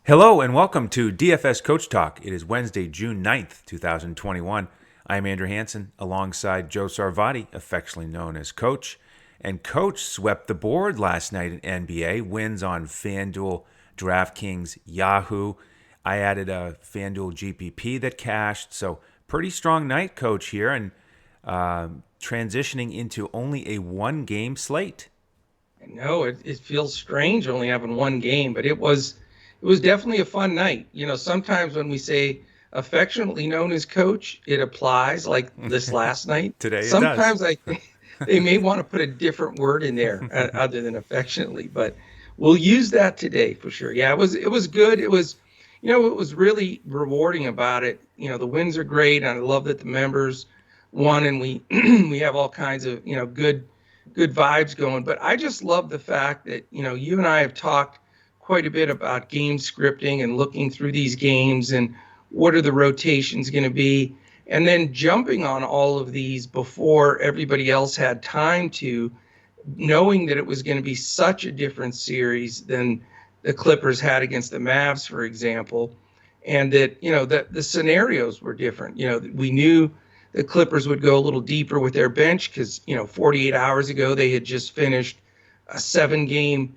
Hello and welcome to DFS Coach Talk. It is Wednesday, June 9th, 2021. I'm Andrew Hansen alongside Joe Sarvati, affectionately known as Coach. And Coach swept the board last night in NBA, wins on FanDuel, DraftKings, YAHOO. I added a FanDuel GPP that cashed, so pretty strong night, Coach, here, and transitioning into only a one-game slate. No, it feels strange only having one game, but it was definitely a fun night. You know, sometimes when we say affectionately known as Coach, it applies like this last night. Today it does. Sometimes I think they may want to put a different word in there other than affectionately, but we'll use that today for sure. Yeah, it was good. It was, what was really rewarding about it. You know, the wins are great, and I love that the members won, and we we have all kinds of good vibes going. But I just love the fact that you and I have talked quite a bit about game scripting and looking through these games and what are the rotations going to be, and then jumping on all of these before everybody else had time to, knowing that it was going to be such a different series than the Clippers had against the Mavs, for example, and that that the scenarios were different. We knew the Clippers would go a little deeper with their bench because 48 hours ago they had just finished a 7-game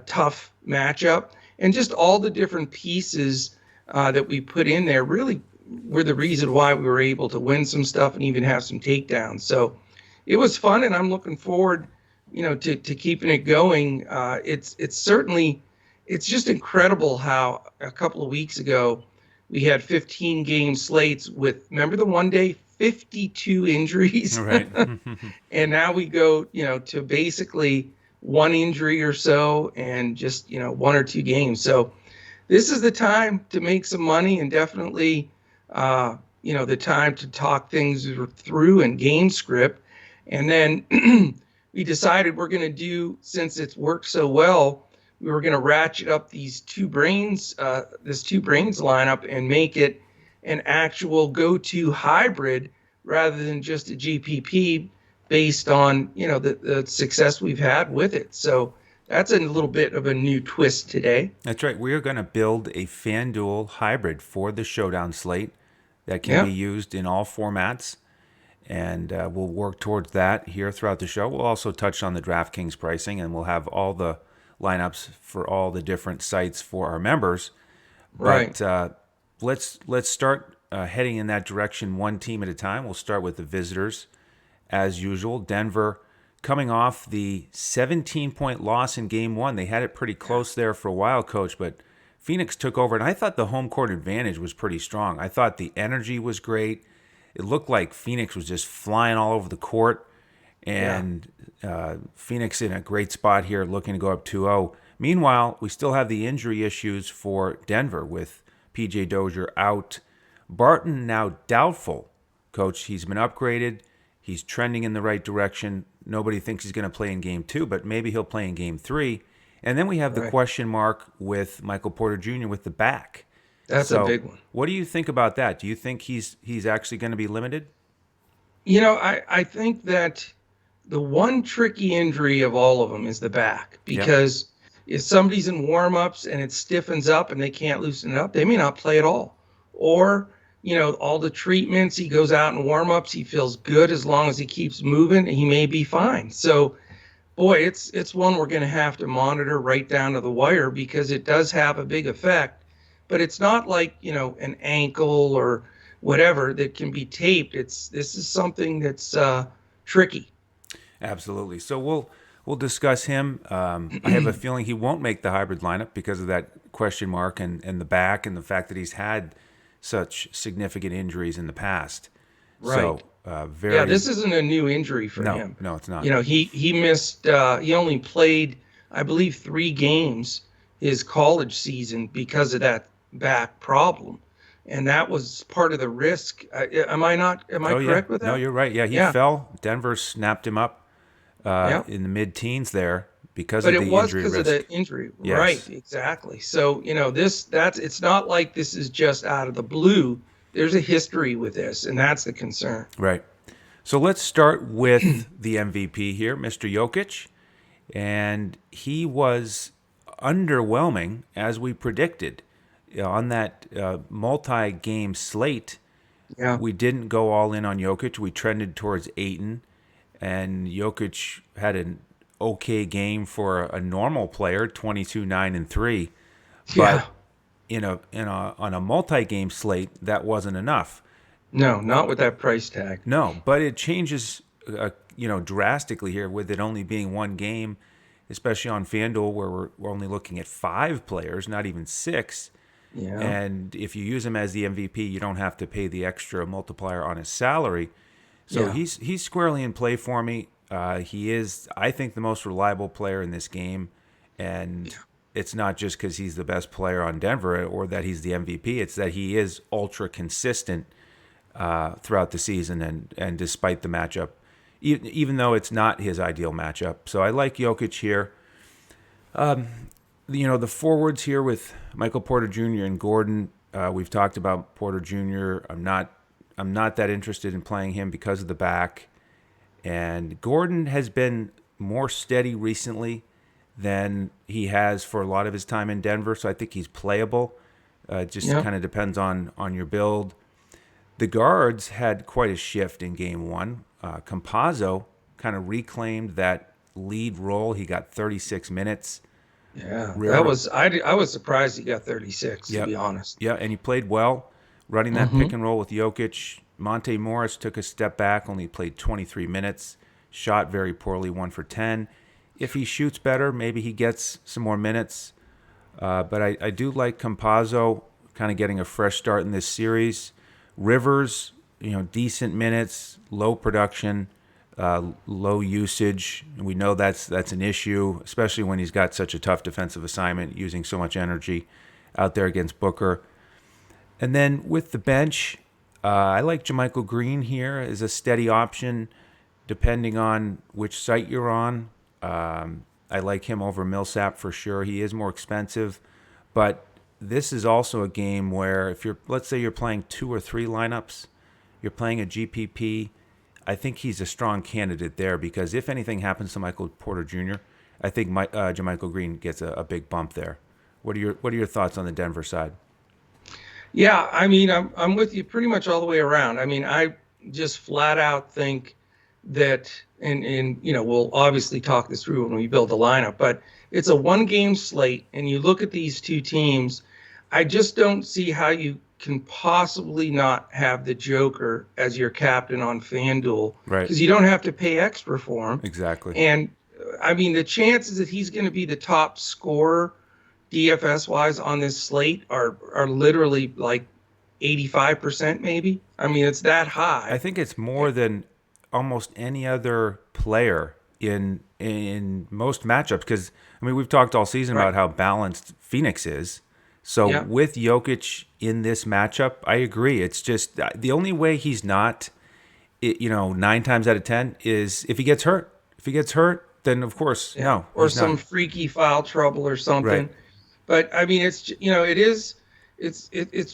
tough matchup, and just all the different pieces that we put in there really were the reason why we were able to win some stuff and even have some takedowns. So it was fun, and I'm looking forward, to keeping it going. It's certainly, it's just incredible how a couple of weeks ago we had 15 game slates with, remember the one day, 52 injuries, Right. and now we go, to basically one injury or so and just, one or two games. So this is the time to make some money, and definitely, the time to talk things through and game script. And then we decided we're going to do, since it's worked so well, we were going to ratchet up these this two brains lineup and make it an actual go-to hybrid rather than just a GPP based on the success we've had with it. So that's a little bit of a new twist today. That's right. We are going to build a FanDuel hybrid for the Showdown slate that can be Yeah, used in all formats. And we'll work towards that here throughout the show. We'll also touch on the DraftKings pricing, and we'll have all the lineups for all the different sites for our members. right. But let's start heading in that direction, one team at a time. We'll start with the visitors, as usual. Denver coming off the 17-point loss in Game 1. They had it pretty close there for a while, Coach, but Phoenix took over, and I thought the home court advantage was pretty strong. I thought the energy was great. It looked like Phoenix was just flying all over the court, Yeah, and Phoenix in a great spot here, looking to go up 2-0. Meanwhile, we still have the injury issues for Denver with P.J. Dozier out. Barton now doubtful. Coach, he's been upgraded. He's trending in the right direction. Nobody thinks he's going to play in Game 2, but maybe he'll play in Game 3. And then we have the right. question mark with Michael Porter Jr. with the back. That's a So, big one. what do you think about that? Do you think he's actually going to be limited? I think that the one tricky injury of all of them is the back, Yep. because if somebody's in warm-ups and it stiffens up and they can't loosen it up, they may not play at all. Or, all the treatments, he goes out in warm-ups, he feels good as long as he keeps moving, he may be fine. So, boy, it's one we're going to have to monitor right down to the wire, because it does have a big effect. But it's not like, an ankle or whatever that can be taped. This is something that's tricky. Absolutely. So we'll discuss him. I have a feeling he won't make the hybrid lineup because of that question mark and the back and the fact that he's had such significant injuries in the past. So Right. Yeah, very this isn't a new injury for no, him. no, it's not. He missed, he only played, I believe, 3 games his college season because of that back problem. And that was part of the risk. Am I Oh yeah, correct with no, that? you're right. Yeah, he Yeah. fell. Denver snapped him up Yeah. in the mid-teens there because But of it the was injury because of risk. the injury. Right, Yes, exactly. So, it's not like this is just out of the blue. There's a history with this, and that's the concern. right. So let's start with the MVP here, Mr. Jokic. And he was underwhelming as we predicted. on that multi-game slate, Yeah. we didn't go all in on Jokic. We trended towards Ayton, and Jokic had an okay game for a normal player, 22, 9, and 3. Yeah. But on a multi-game slate, that wasn't enough. No, not with that price tag. No, but it changes, drastically here with it only being one game, especially on FanDuel where we're only looking at 5 players, not even 6. Yeah. And if you use him as the MVP, you don't have to pay the extra multiplier on his salary. So Yeah. he's squarely in play for me. He is, I think, the most reliable player in this game, and it's not just because he's the best player on Denver or that he's the MVP. It's that he is ultra consistent throughout the season and despite the matchup, even though it's not his ideal matchup. So I like Jokic here. The forwards here with Michael Porter Jr. and Gordon. We've talked about Porter Jr. I'm not that interested in playing him because of the back. And Gordon has been more steady recently than he has for a lot of his time in Denver, so I think he's playable. It just kind of depends on your build. The guards had quite a shift in game one. Campazzo kind of reclaimed that lead role. He got 36 minutes. Yeah. That was I was surprised he got 36, to be honest. Yeah, and he played well, running that pick and roll with Jokic. Monte Morris took a step back, only played 23 minutes, shot very poorly, 1 for 10. If he shoots better, maybe he gets some more minutes. But I do like Campazzo kind of getting a fresh start in this series. Rivers, decent minutes, low production, low usage. We know that's an issue, especially when he's got such a tough defensive assignment, using so much energy out there against Booker. And then with the bench, I like JaMychal Green here as a steady option, depending on which site you're on. I like him over Millsap for sure. He is more expensive, but this is also a game where let's say you're playing 2 or 3 lineups, you're playing a GPP. I think he's a strong candidate there because if anything happens to Michael Porter Jr., I think JaMychal Green gets a big bump there. What are your thoughts on the Denver side? Yeah, I mean, I'm with you pretty much all the way around. I mean, I just flat out think that, and we'll obviously talk this through when we build the lineup, but it's a 1-game slate, and you look at these two teams, I just don't see how you can possibly not have the Joker as your captain on FanDuel, Right? because you don't have to pay extra for him. Exactly. And I mean, the chances that he's going to be the top scorer DFS wise on this slate are literally like 85% maybe. I mean, it's that high. I think it's more than almost any other player in most matchups because we've talked all season about how balanced Phoenix is. So with Jokic in this matchup, I agree. It's just the only way he's not, 9 times out of 10 is if he gets hurt. If he gets hurt, then of course no. Or some freaky foul trouble or something. Right. But I mean, it's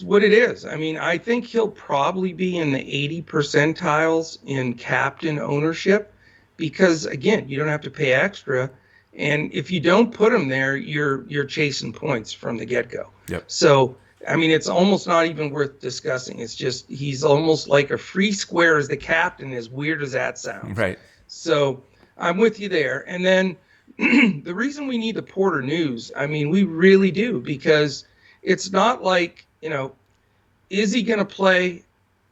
what it is. I mean, I think he'll probably be in the 80 percentiles in captain ownership because again, you don't have to pay extra, and if you don't put him there, you're chasing points from the get-go. Yep. So I mean, it's almost not even worth discussing. It's just he's almost like a free square as the captain, as weird as that sounds. Right. So I'm with you there, and then. The reason we need the Porter news, I mean, we really do, because it's not like, is he going to play?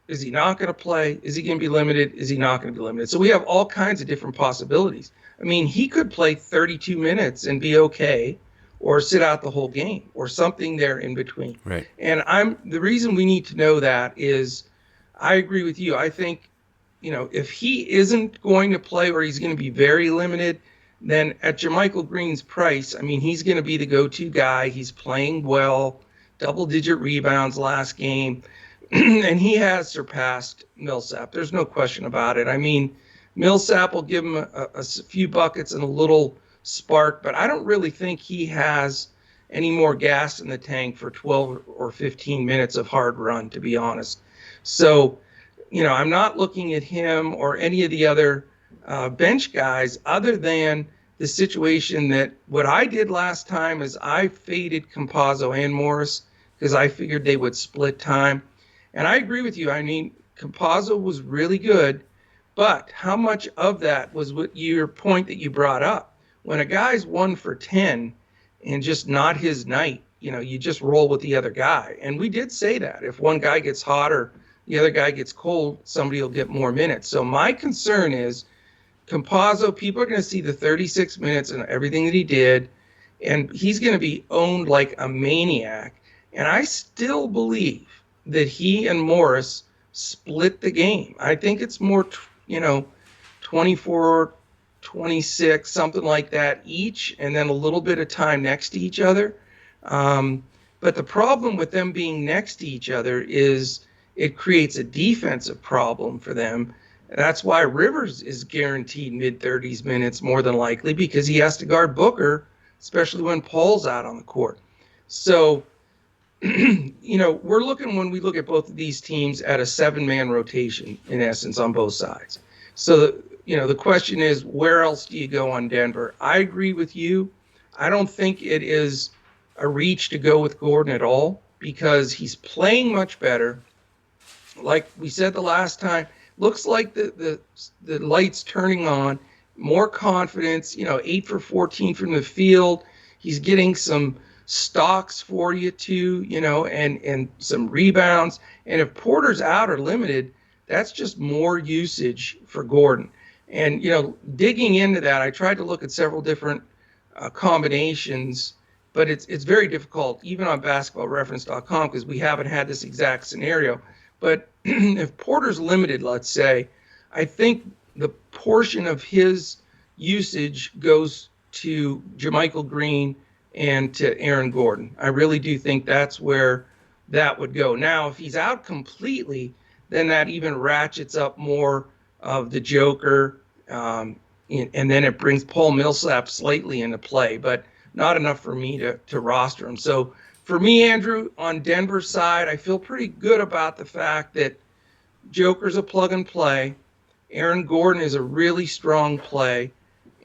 Is he not going to play? Is he going to be limited? Is he not going to be limited? So we have all kinds of different possibilities. I mean, he could play 32 minutes and be okay, or sit out the whole game, or something there in between. Right. And the reason we need to know that is, I agree with you. I think, if he isn't going to play or he's going to be very limited, then at JaMychal Green's price, I mean, he's going to be the go-to guy. He's playing well, double-digit rebounds last game, and he has surpassed Millsap. There's no question about it. I mean, Millsap will give him a few buckets and a little spark, but I don't really think he has any more gas in the tank for 12 or 15 minutes of hard run, to be honest. So, I'm not looking at him or any of the other bench guys other than the situation that what I did last time is I faded Campazzo and Morris because I figured they would split time. And I agree with you. I mean, Campazzo was really good, but how much of that was what your point that you brought up? When a guy's 1 for 10 and just not his night, you just roll with the other guy. And we did say that if one guy gets hot or the other guy gets cold, somebody will get more minutes. So my concern is Campazzo, people are going to see the 36 minutes and everything that he did, and he's going to be owned like a maniac. And I still believe that he and Morris split the game. I think it's more, 24, 26, something like that each, and then a little bit of time next to each other. But the problem with them being next to each other is it creates a defensive problem for them. That's why Rivers is guaranteed mid-30s minutes more than likely, because he has to guard Booker, especially when Paul's out on the court. So, we're looking, when we look at both of these teams, at a 7-man rotation, in essence, on both sides. So, the question is, where else do you go on Denver? I agree with you. I don't think it is a reach to go with Gordon at all, because he's playing much better. Like we said the last time, looks like the light's turning on, more confidence, 8 for 14 from the field. He's getting some stocks for you too, and some rebounds. And if Porter's out or limited, that's just more usage for Gordon. And, digging into that, I tried to look at several different combinations, but it's very difficult, even on basketballreference.com, because we haven't had this exact scenario. But if Porter's limited, let's say, I think the portion of his usage goes to JaMychal Green and to Aaron Gordon. I really do think that's where that would go. Now, if he's out completely, then that even ratchets up more of the Joker, and then it brings Paul Millsap slightly into play, but not enough for me to roster him. So for me, Andrew, on Denver's side, I feel pretty good about the fact that Joker's a plug and play. Aaron Gordon is a really strong play.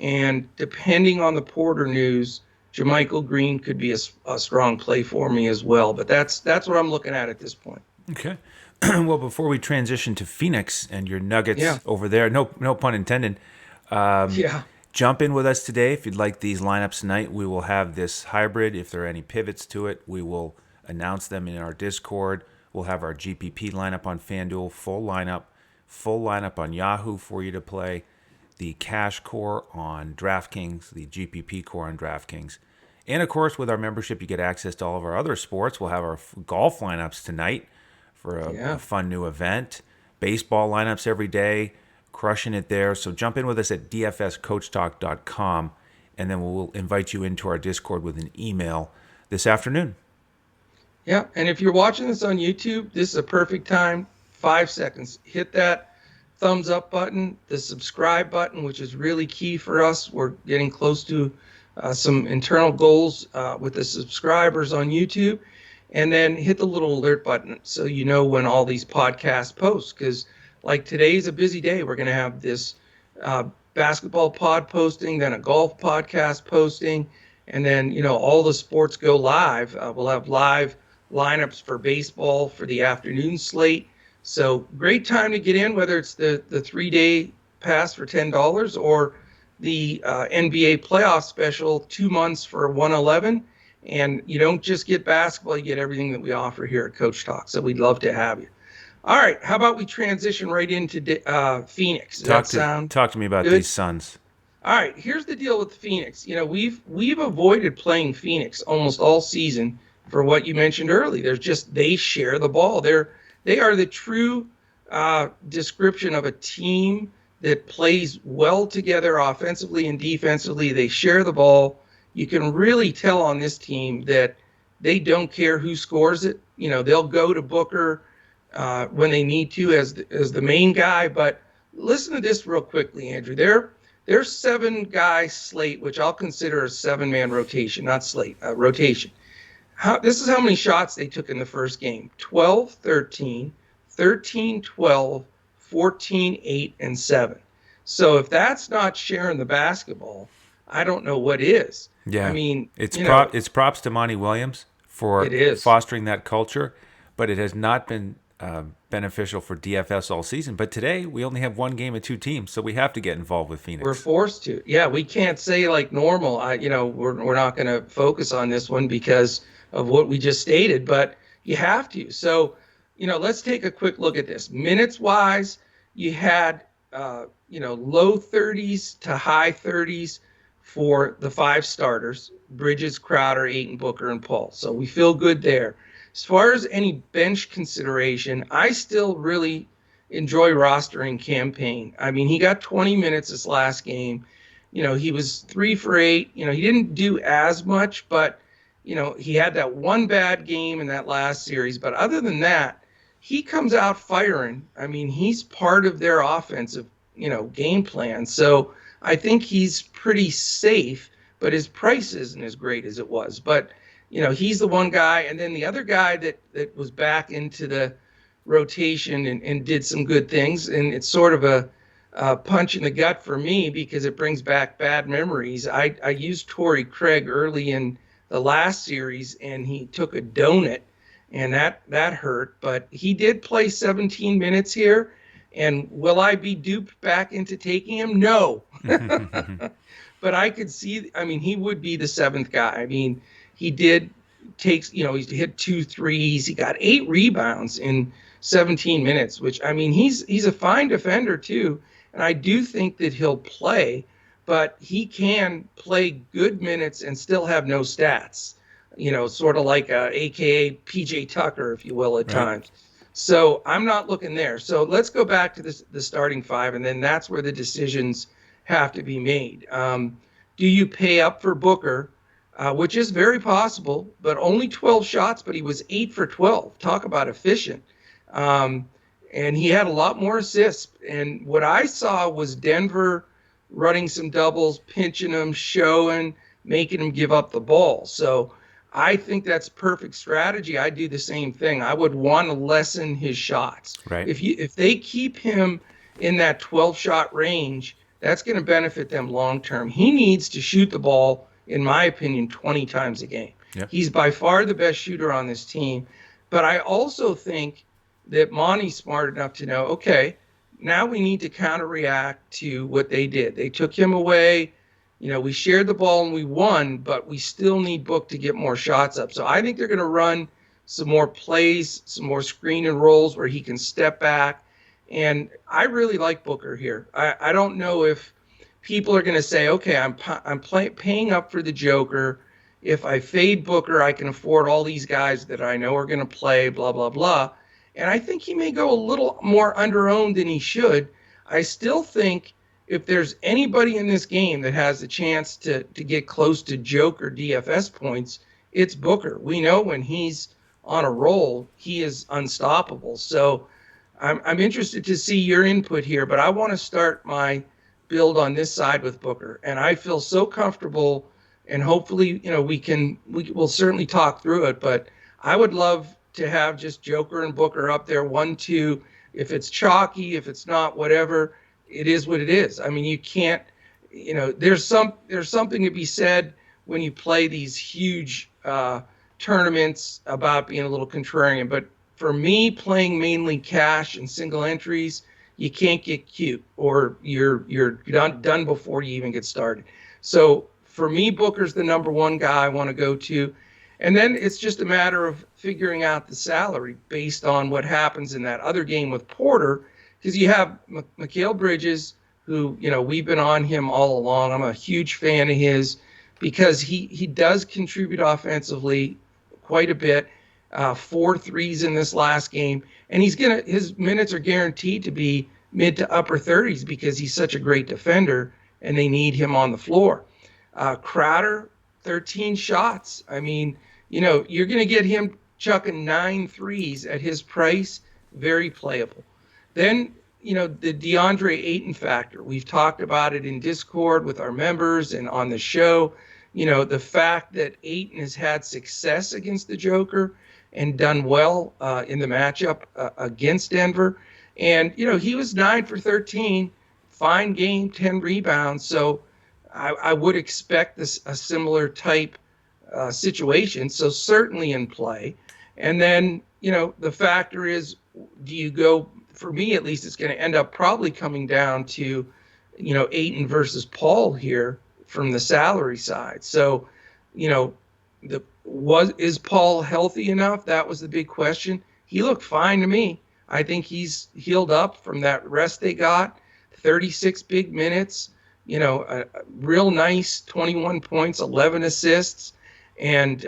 And depending on the Porter news, JaMychal Green could be a strong play for me as well. But that's what I'm looking at this point. Okay. Well, before we transition to Phoenix and your Nuggets over there, no pun intended. Jump in with us today. If you'd like these lineups tonight, we will have this hybrid. If there are any pivots to it, we will announce them in our Discord. We'll have our GPP lineup on FanDuel, full lineup on Yahoo for you to play, the cash core on DraftKings, the GPP core on DraftKings. And, of course, with our membership, you get access to all of our other sports. We'll have our golf lineups tonight for a fun new event. Baseball lineups every day. Crushing it there. So jump in with us at dfscoachtalk.com, and then we'll invite you into our Discord with an email this afternoon. Yeah, and if you're watching this on YouTube, this is a perfect time. 5 seconds. Hit that thumbs up button, the subscribe button, which is really key for us. We're getting close to some internal goals with the subscribers on YouTube. And then hit the little alert button so you know when all these podcasts post, because like today's a busy day. We're going to have this basketball pod posting, then a golf podcast posting, and then, all the sports go live. We'll have live lineups for baseball for the afternoon slate. So great time to get in, whether it's the 3-day pass for $10 or the NBA playoff special, 2 months for $111. And you don't just get basketball, you get everything that we offer here at Coach Talk. So we'd love to have you. All right, how about we transition right into Phoenix? Talk to me about good? These Suns. All right, here's the deal with Phoenix. We've avoided playing Phoenix almost all season for what you mentioned earlier. They share the ball. They are the true description of a team that plays well together offensively and defensively. They share the ball. You can really tell on this team that they don't care who scores it. They'll go to Booker when they need to as the main guy. But listen to this real quickly, Andrew. Their 7-guy slate, which I'll consider a 7-man rotation, not slate, rotation. This is how many shots they took in the first game: 12-13, 13-12, 14-8, and 7. So if that's not sharing the basketball, I don't know what is. Yeah, I mean, it's props to Monty Williams. for It is. fostering that culture, but it has not been beneficial for DFS all season. But today we only have one game of two teams, so we have to get involved with We're Phoenix. forced to. Yeah, we can't say like normal. We're not going to focus on this one because of what we just stated, but you have to. So, let's take a quick look at this. Minutes wise, you had low 30s to high 30s for the five starters: Bridges, Crowder, Ayton, Booker, and Paul. So we feel good there. As far as any bench consideration, I still really enjoy rostering campaign. I mean, he got 20 minutes this last game. He was 3 for 8. He didn't do as much, but he had that one bad game in that last series. But other than that, he comes out firing. I mean, he's part of their offensive, game plan. So I think he's pretty safe, but his price isn't as great as it was. But he's the one guy, and then the other guy that was back into the rotation and did some good things. And it's sort of a punch in the gut for me because it brings back bad memories. I used Torrey Craig early in the last series, and he took a donut, and that hurt. But he did play 17 minutes here. And will I be duped back into taking him? No. But I could see, I mean, he would be the seventh guy. I mean, he did takes, he hit 2 threes. He got 8 rebounds in 17 minutes, which, I mean, he's a fine defender too. And I do think that he'll play, but he can play good minutes and still have no stats, sort of like AKA PJ Tucker, if you will, at times. So I'm not looking there. So let's go back to the starting five, and then that's where the decisions have to be made. Do you pay up for Booker, which is very possible, but only 12 shots, but he was 8 for 12. Talk about efficient. And he had a lot more assists. And what I saw was Denver running some doubles, pinching him, showing, making him give up the ball. So I think that's perfect strategy. I do the same thing. I would want to lessen his shots. Right. If they keep him in that 12-shot range, that's going to benefit them long term. He needs to shoot the ball, in my opinion, 20 times a game. Yep. He's by far the best shooter on this team. But I also think that Monty's smart enough to know, okay, now we need to counter-react to what they did. They took him away. We shared the ball and we won, but we still need Book to get more shots up. So I think they're going to run some more plays, some more screen and rolls where he can step back. And I really like Booker here. I don't know if people are going to say, okay, I'm paying up for the Joker. If I fade Booker, I can afford all these guys that I know are going to play, blah, blah, blah. And I think he may go a little more under-owned than he should. I still think if there's anybody in this game that has the chance to get close to Joker DFS points, it's Booker. We know when he's on a roll, he is unstoppable. So I'm interested to see your input here, but I want to start my build on this side with Booker. And I feel so comfortable, and hopefully, we'll certainly talk through it, but I would love to have just Joker and Booker up there, 1-2. If it's chalky, if it's not, whatever, it is what it is. I mean, you can't, there's something to be said when you play these huge tournaments about being a little contrarian. But for me, playing mainly cash and single entries, you can't get cute, or you're done before you even get started. So for me, Booker's the number one guy I want to go to. And then it's just a matter of figuring out the salary based on what happens in that other game with Porter, because you have Mikal Bridges, who, we've been on him all along. I'm a huge fan of his because he does contribute offensively quite a bit. 4 threes in this last game, and his minutes are guaranteed to be mid to upper 30s because he's such a great defender, and they need him on the floor. Crowder, 13 shots. I mean, you're going to get him chucking 9 threes at his price. Very playable. Then, the DeAndre Ayton factor. We've talked about it in Discord with our members and on the show. The fact that Ayton has had success against the Joker and done well in the matchup against Denver. And, he was 9 for 13, fine game, 10 rebounds. So I would expect a similar type situation, so certainly in play. And then, the factor is, do you go, for me at least, it's going to end up probably coming down to, Ayton versus Paul here from the salary side. So, is Paul healthy enough? That was the big question. He looked fine to me. I think he's healed up from that rest they got. 36 big minutes, a real nice 21 points, 11 assists, and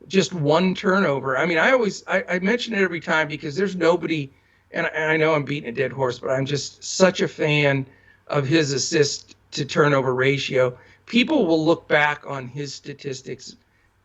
just one turnover. I mean, I mention it every time because there's nobody, and I know I'm beating a dead horse, but I'm just such a fan of his assist to turnover ratio. People will look back on his statistics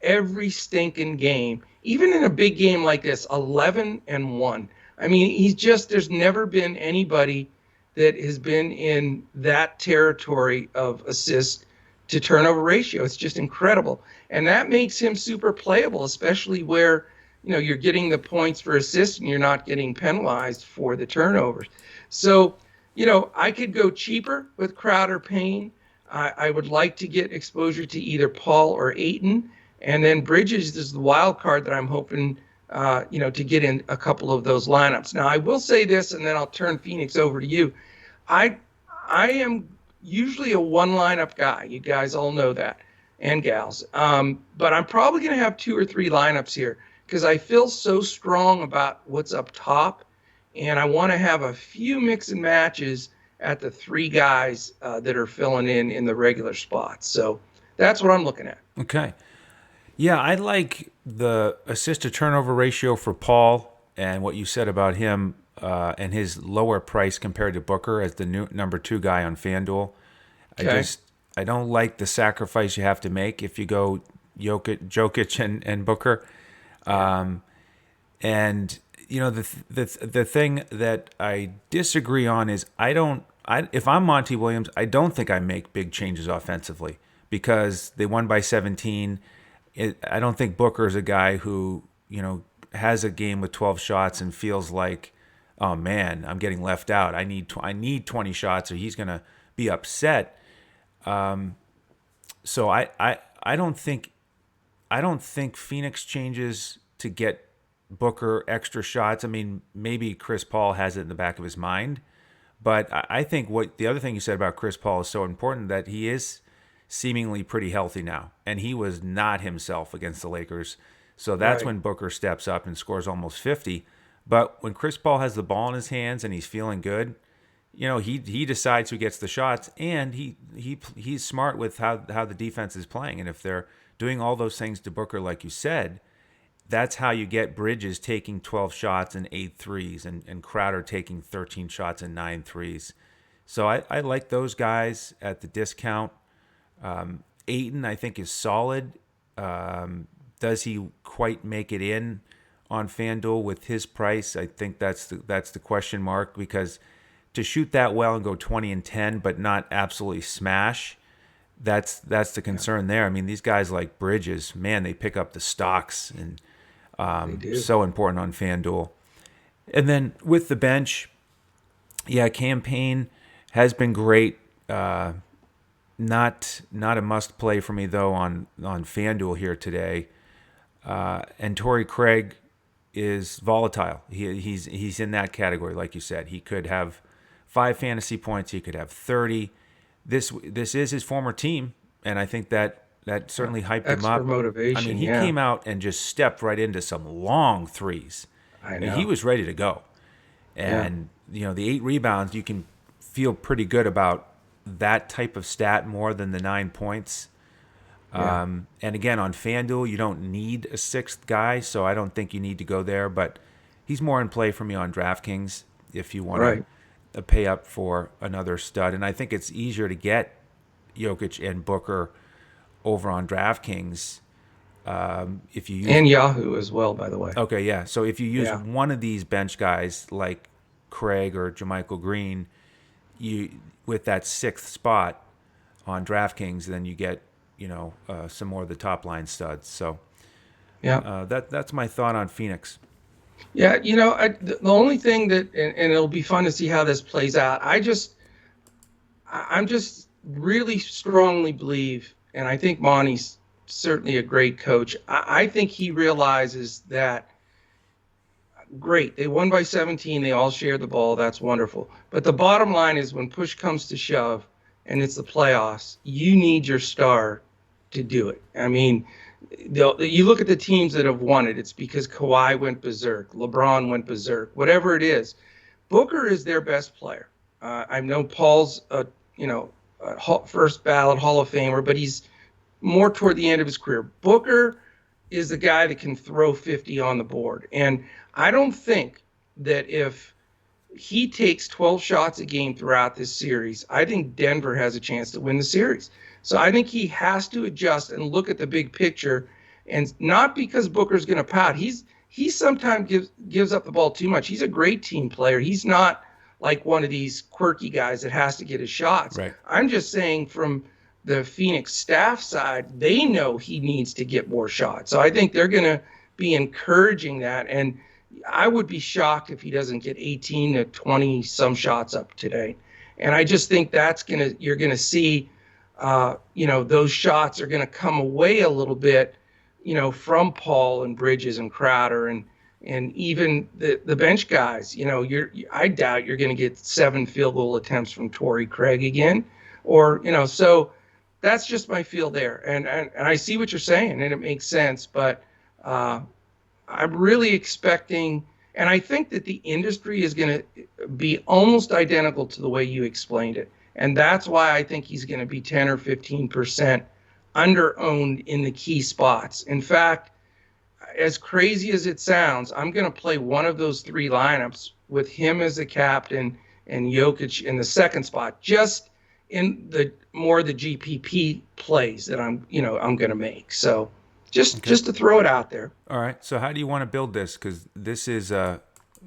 every stinking game, even in a big game like this, 11-1. I mean, there's never been anybody that has been in that territory of assist to turnover ratio. It's just incredible. And that makes him super playable, especially where, you're getting the points for assists and you're not getting penalized for the turnovers. So, I could go cheaper with Crowder Payne. I would like to get exposure to either Paul or Ayton. And then Bridges is the wild card that I'm hoping, to get in a couple of those lineups. Now, I will say this, and then I'll turn Phoenix over to you. I am usually a one lineup guy. You guys all know that, and gals. But I'm probably going to have 2 or 3 lineups here because I feel so strong about what's up top, and I want to have a few mix and matches at the 3 guys that are filling in the regular spots. So that's what I'm looking at. Okay. Yeah, I like the assist to turnover ratio for Paul and what you said about him and his lower price compared to Booker as the new number 2 guy on FanDuel. Okay. I don't like the sacrifice you have to make if you go Jokic and Booker. And the thing that I disagree on is if I'm Monty Williams, I don't think I make big changes offensively because they won by 17. I don't think Booker is a guy who, has a game with 12 shots and feels like, oh man, I'm getting left out. I need 20 shots or he's going to be upset. So I don't think Phoenix changes to get Booker extra shots. I mean, maybe Chris Paul has it in the back of his mind, but I think the other thing you said about Chris Paul is so important that he is seemingly pretty healthy now, and he was not himself against the Lakers. So that's when Booker steps up and scores almost 50. But when Chris Paul has the ball in his hands and he's feeling good, he decides who gets the shots, and he's smart with how the defense is playing. And if they're doing all those things to Booker, like you said, that's how you get Bridges taking 12 shots and 8 threes, and Crowder taking 13 shots and 9 threes. So I like those guys at the discount. Ayton, I think, is solid. Does he quite make it in on FanDuel with his price? I think that's the question mark, because to shoot that well and go 20-10 but not absolutely smash, that's the concern there. I mean, these guys like Bridges, man, they pick up the stocks, and so important on FanDuel. And then with the bench, Campaign has been great. Not a must play for me though on FanDuel here today. And Torrey Craig is volatile. He's in that category, like you said. He could have 5 fantasy points. He could have 30. This is his former team, and I think that certainly hyped him up. Extra motivation. I mean, he came out and just stepped right into some long threes. I know. He was ready to go. And the 8 rebounds, you can feel pretty good about that type of stat more than the 9 points. And again, on FanDuel, you don't need a 6th guy, so I don't think you need to go there. But he's more in play for me on DraftKings if you want to pay up for another stud. And I think it's easier to get Jokic and Booker over on DraftKings if you use and Yahoo as well, by the way. Okay, yeah. So if you use one of these bench guys like Craig or JaMychal Green, with that 6th spot on DraftKings, then you get some more of the top line studs. So that's my thought on Phoenix. Yeah, the only thing that, and it'll be fun to see how this plays out. I'm just really strongly believe, and I think Monty's certainly a great coach. I think he realizes that, great, they won by 17. They all share the ball. That's wonderful. But the bottom line is when push comes to shove and it's the playoffs, you need your star to do it. I mean, you look at the teams that have won it, it's because Kawhi went berserk, LeBron went berserk, whatever it is. Booker is their best player. I know Paul's, first ballot Hall of Famer, but he's more toward the end of his career. Booker is the guy that can throw 50 on the board. And I don't think that if he takes 12 shots a game throughout this series, I think Denver has a chance to win the series. So I think he has to adjust and look at the big picture, and not because Booker's going to pout. He sometimes gives up the ball too much. He's a great team player. He's not like one of these quirky guys that has to get his shots. Right. I'm just saying from the Phoenix staff side, they know he needs to get more shots. So I think they're going to be encouraging that. And I would be shocked if he doesn't get 18 to 20 some shots up today. And I just think you're going to see, those shots are going to come away a little bit, from Paul and Bridges and Crowder and even the bench guys. I doubt you're going to get 7 field goal attempts from Torrey Craig again, so that's just my feel there. And I see what you're saying, and it makes sense. But I'm really expecting, and I think that the industry is going to be almost identical to the way you explained it. And that's why I think he's going to be 10 or 15% under-owned in the key spots. In fact, as crazy as it sounds, I'm going to play one of those 3 lineups with him as the captain and Jokic in the second spot, just in the GPP plays that I'm going to make. So just to throw it out there. All right. So how do you want to build this? Because this is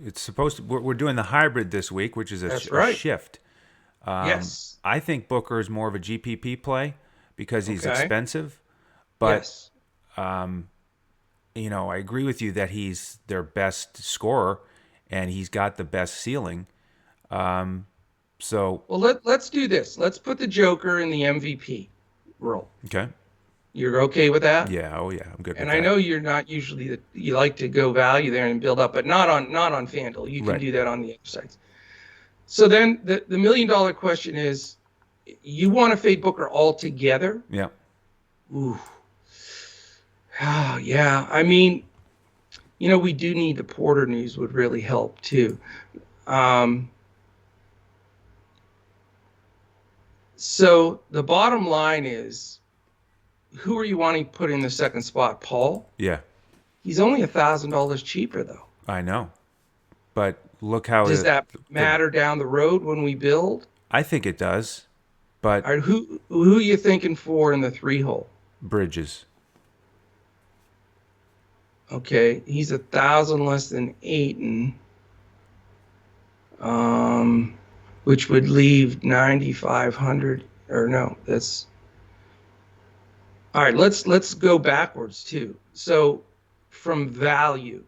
it's supposed to. We're doing the hybrid this week, which is a shift. Yes. I think Booker is more of a GPP play because he's expensive, but I agree with you that he's their best scorer and he's got the best ceiling. So let's do this. Let's put the Joker in the MVP role. Okay. You're okay with that? Yeah. Oh yeah. I'm good. And with I that. know you're not usually you like to go value there and build up, but not on FanDuel. You can do that on the other sites. So then the $1 million question is, you want to fade Booker altogether? Yeah. Ooh. Oh, yeah. I mean, we do need the Porter news would really help too. So the bottom line is, who are you wanting to put in the second spot? Paul? Yeah. He's only $1,000 cheaper though. I know. But look how does that matter down the road when we build? I think it does. But all right, who are you thinking for in the 3-hole? Bridges. Okay, he's 1,000 less than Ayton, which would leave 9,500. Or no, that's all right. Let's go backwards too. So from value,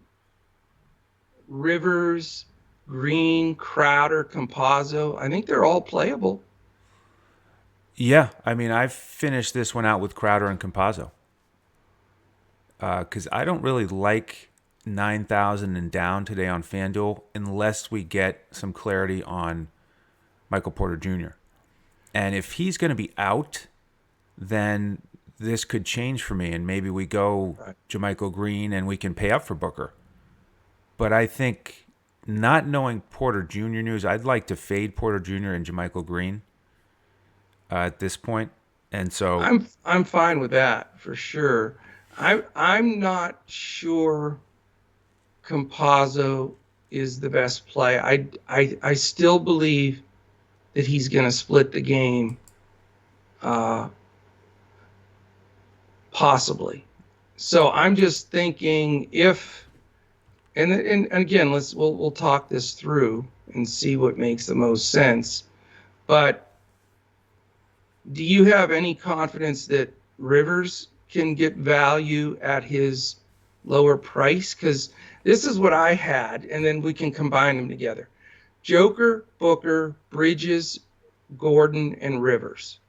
Rivers, Green, Crowder, Campazzo, I think they're all playable. Yeah, I mean, I've finished this one out with Crowder and Campazzo. Because I don't really like 9,000 and down today on FanDuel unless we get some clarity on Michael Porter Jr. And if he's going to be out, then this could change for me, and maybe we go JaMychal Green and we can pay up for Booker. But I think not knowing Porter Jr. news, I'd like to fade Porter Jr. and JaMychal Green at this point. And so I'm fine with that for sure. I'm not sure Campazzo is the best play. I still believe that he's going to split the game, possibly. So I'm just thinking and again, we'll talk this through and see what makes the most sense. But do you have any confidence that Rivers can get value at his lower price? Because this is what I had, and then we can combine them together. Joker, Booker, Bridges, Gordon, and Rivers.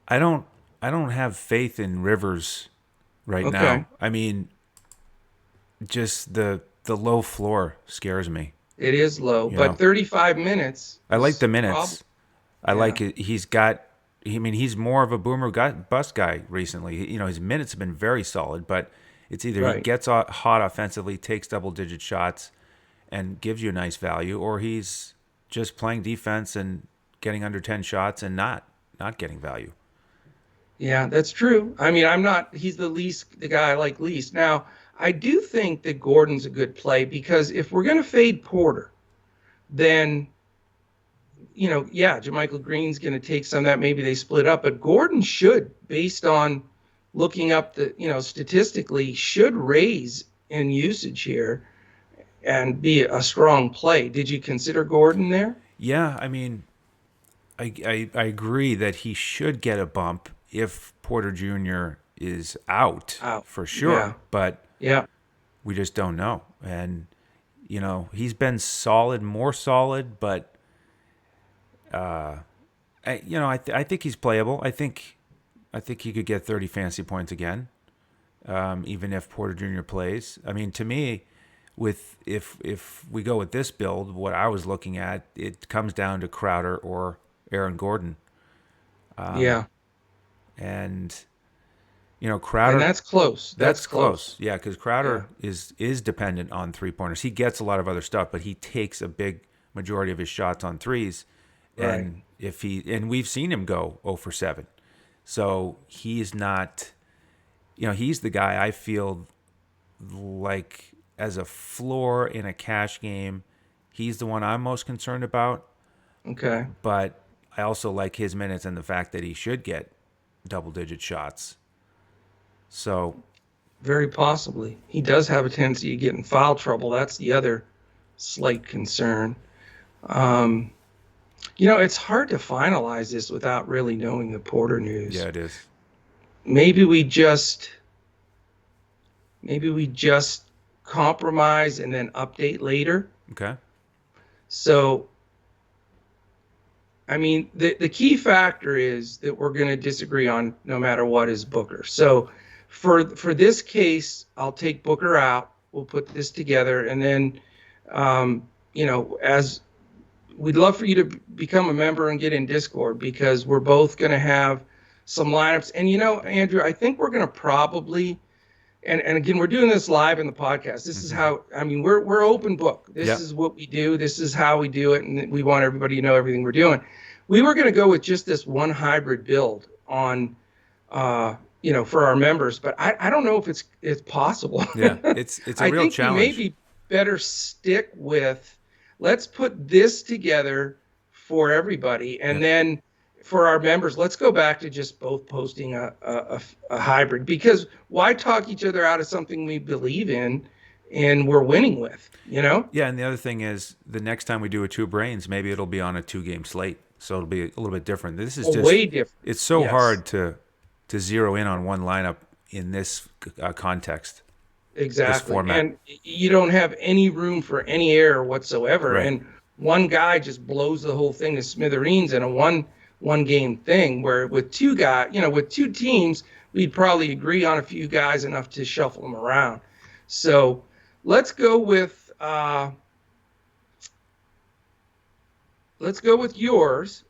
I don't I don't have faith in Rivers right Okay. now. I mean, just the low floor scares me. It is low, You but know, 35 minutes I like is the probably, minutes. I yeah, like it. He's got. I mean, he's more of a boomer guy, bust guy recently. You know, his minutes have been very solid, but it's either he right. gets hot offensively, takes double-digit shots, and gives you a nice value, or he's just playing defense and getting under 10 shots and not getting value. Yeah, that's true. I mean, he's the guy I like least. Now, I do think that Gordon's a good play because if we're going to fade Porter, then, yeah, Jermichael Green's going to take some of that. Maybe they split up, but Gordon should, based on looking up statistically, should raise in usage here and be a strong play. Did you consider Gordon there? Yeah, I mean, I agree that he should get a bump if Porter Jr. is out Out. for Yeah. sure, but Yeah. we just don't know. And he's been solid, more solid, but I think he's playable. I think he could get 30 fantasy points again, even if Porter Jr. plays. I mean, to me, with if we go with this build, what I was looking at, it comes down to Crowder or Aaron Gordon, Yeah. and And Crowder. that's close. That's That's close. close, yeah, because Yeah. Crowder is dependent on 3-pointers. He gets a lot of other stuff, but he takes a big majority of his shots on threes, Right. and we've seen him go 0 for 7, so he's not. He's the guy I feel like as a floor in a cash game. He's the one I'm most concerned about, Okay. but I also like his minutes and the fact that he should get double-digit shots. So Very possibly. He does have a tendency to get in foul trouble. That's the other slight concern. Um, it's hard to finalize this without really knowing the Porter yeah, news. it is. Maybe we just maybe we just compromise and then update later. Okay. So, I mean, the key factor is that we're going to disagree on no matter what is Booker. So, for this case, I'll take Booker out. We'll put this together, and then, as we'd love for you to become a member and get in Discord because we're both going to have some lineups. And Andrew, I think we're going to probably, and again, we're doing this live in the podcast. This is how, I mean, we're open book. This is what we do. This is how we do it, and we want everybody to know everything we're doing. We were going to go with just this one hybrid build on, for our members, but I don't know if it's possible. Yeah, it's a real challenge. We maybe better stick with, let's put this together for everybody, and then for our members, let's go back to just both posting a hybrid, because why talk each other out of something we believe in and we're winning with, Yeah, and the other thing is the next time we do a two brains, maybe it'll be on a 2-game slate, so it'll be a little bit different. This is just way different. It's so hard to zero in on one lineup in this context. Exactly. Format. And you don't have any room for any error whatsoever. Right. And one guy just blows the whole thing to smithereens in a one game thing, where with two teams, we'd probably agree on a few guys enough to shuffle them around. So let's go with yours,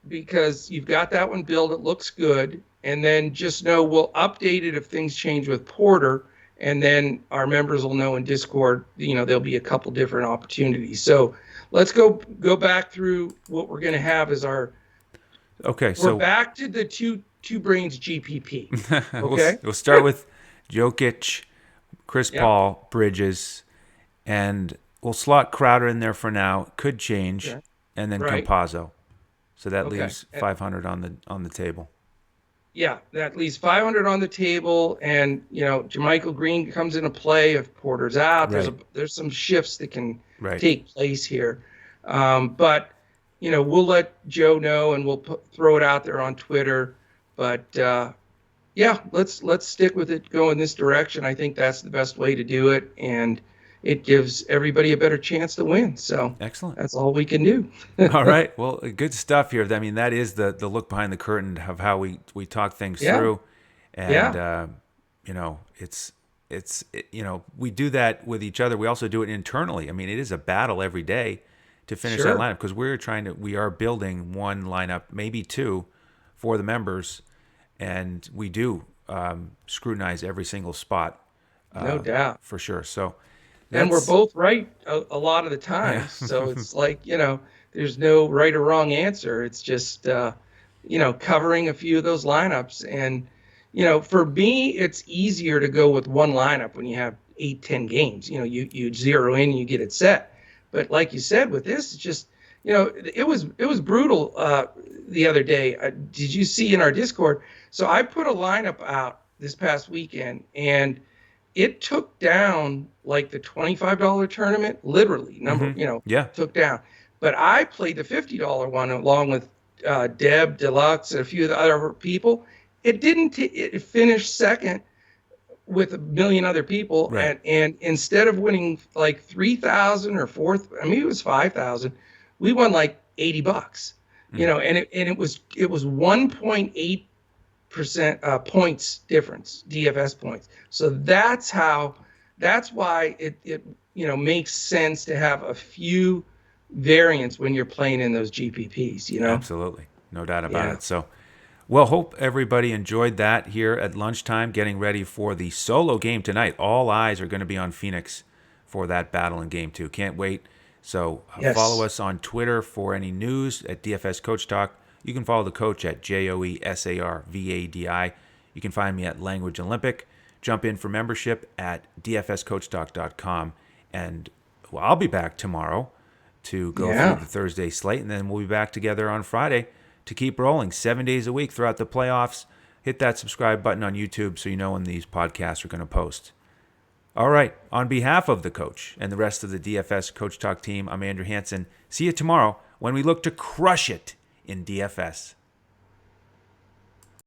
because you've got that one built. It looks good. And then just know we'll update it if things change with Porter. And then our members will know in Discord, there'll be a couple different opportunities. So let's go back through what we're going to have as our. Okay, we're back to the two brains GPP. Okay, we'll start with Jokic, Chris Paul, Bridges, and we'll slot Crowder in there for now. Could change, and then Campazzo. So that leaves 500 on the table. Yeah, that leaves 500 on the table, and Jermichael Green comes into play if Porter's out. There's some shifts that can take place here, but we'll let Joe know, and we'll throw it out there on Twitter. But let's stick with it. Go in this direction. I think that's the best way to do it. And it gives everybody a better chance to win. So Excellent. that's all we can do. All right. Well, good stuff here. I mean, that is the look behind the curtain of how we talk things Yeah. through. And, Yeah. you know, you know, we do that with each other. We also do it internally. I mean, it is a battle every day to finish that Sure. lineup because we are building one lineup, maybe two, for the members. And we do scrutinize every single spot No doubt. for sure. So And we're that's, both right a lot of the yeah. times. So it's like, there's no right or wrong answer. It's just, covering a few of those lineups. And, for me, it's easier to go with one lineup when you have 8, 10 games. You zero in, you get it set. But like you said, with this, it's just, it was brutal the other day. Did you see in our Discord? So I put a lineup out this past weekend, and it took down like the $25 tournament, literally Yeah. took down. But I played the $50 one along with Deb Deluxe and a few of the other people. It didn't. It finished second with a million other people, Right. and instead of winning like 3,000 or fourth, I mean it was 5,000, we won like $80. And it was 1.8% points difference, DFS points. So that's why it makes sense to have a few variants when you're playing in those GPPs. Absolutely. No doubt about Yeah. it. So, well, hope everybody enjoyed that here at lunchtime, getting ready for the solo game tonight. All eyes are going to be on Phoenix for that battle in game 2. Can't wait. So follow Yes. us on Twitter for any news at DFS Coach Talk. You can follow the coach at JOESARVADI. You can find me at Language Olympic. Jump in for membership at dfscoachtalk.com. And well, I'll be back tomorrow to go Yeah. through the Thursday slate, and then we'll be back together on Friday to keep rolling 7 days a week throughout the playoffs. Hit that subscribe button on YouTube so you know when these podcasts are going to post. All right. On behalf of the coach and the rest of the DFS Coach Talk team, I'm Andrew Hansen. See you tomorrow when we look to crush it in DFS.